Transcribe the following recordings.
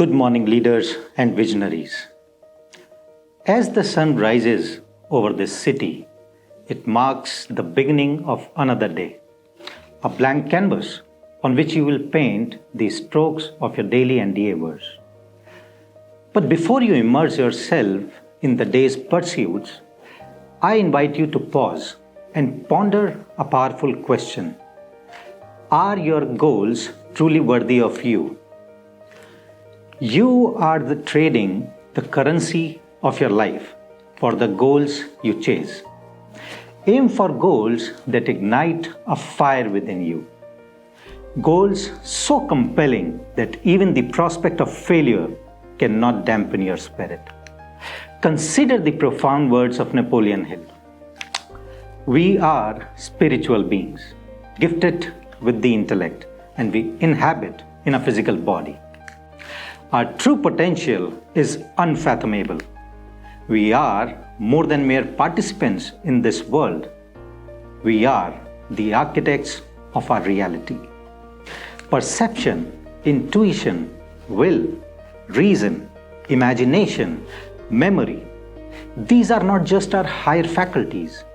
Good morning, leaders and visionaries. As the sun rises over this city, it marks the beginning of another day, a blank canvas on which you will paint the strokes of your daily endeavors. But before you immerse yourself in the day's pursuits, I invite you to pause and ponder a powerful question. Are your goals truly worthy of you? You are trading the currency of your life for the goals you chase. Aim for goals that ignite a fire within you. Goals so compelling that even the prospect of failure cannot dampen your spirit. Consider the profound words of Napoleon Hill. We are spiritual beings, gifted with the intellect, and we inhabit in a physical body. Our true potential is unfathomable. We are more than mere participants in this world. We are the architects of our reality. Perception, intuition, will, reason, imagination, memory, these are not just our higher faculties.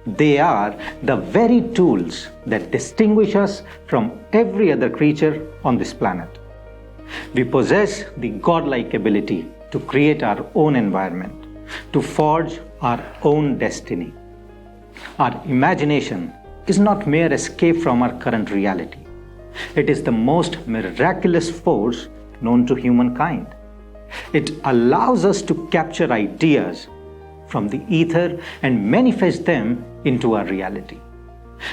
They are the very tools that distinguish us from every other creature on this planet. We possess the godlike ability to create our own environment, to forge our own destiny. Our imagination is not mere escape from our current reality. It is the most miraculous force known to humankind. It allows us to capture ideas from the ether and manifest them into our reality.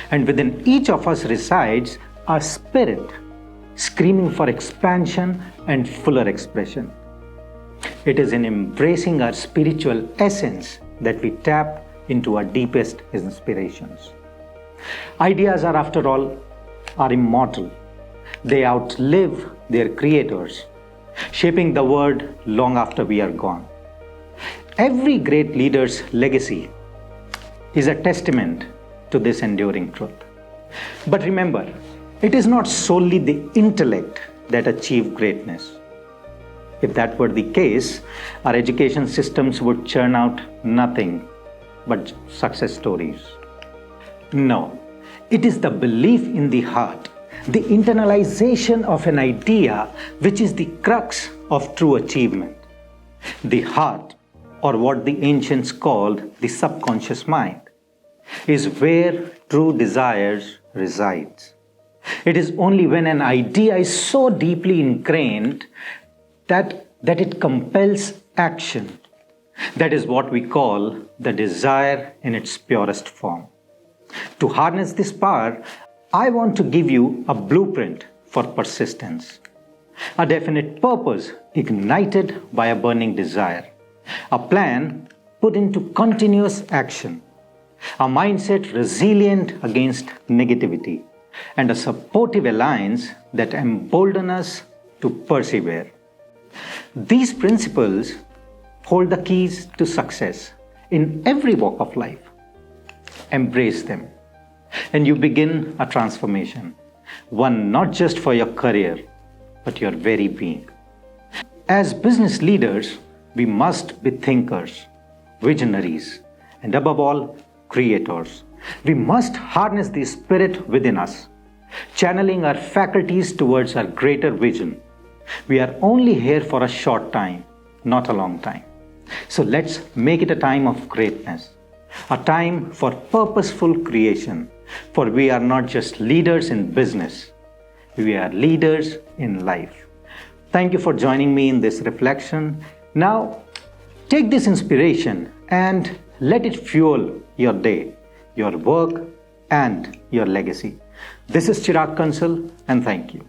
And within each of us resides a spirit screaming for expansion and fuller expression. It is in embracing our spiritual essence that we tap into our deepest inspirations. Ideas are, after all, immortal. They outlive their creators, shaping the world long after we are gone. Every great leader's legacy is a testament to this enduring truth. But remember, it is not solely the intellect that achieves greatness. If that were the case, our education systems would churn out nothing but success stories. No, it is the belief in the heart, the internalization of an idea, which is the crux of true achievement. The heart, or what the ancients called the subconscious mind, is where true desires resides. It is only when an idea is so deeply ingrained that it compels action. That is what we call the desire in its purest form. To harness this power, I want to give you a blueprint for persistence, a definite purpose ignited by a burning desire, a plan put into continuous action, a mindset resilient against negativity, and a supportive alliance that emboldens us to persevere. These principles hold the keys to success in every walk of life. Embrace them, and you begin a transformation, one not just for your career, but your very being. As business leaders, we must be thinkers, visionaries, and above all, creators. We must harness the spirit within us, channeling our faculties towards our greater vision. We are only here for a short time, not a long time. So let's make it a time of greatness, a time for purposeful creation, for we are not just leaders in business, we are leaders in life. Thank you for joining me in this reflection. Now, take this inspiration and let it fuel your day, your work, and your legacy. This is Chirag Kasnal, and thank you.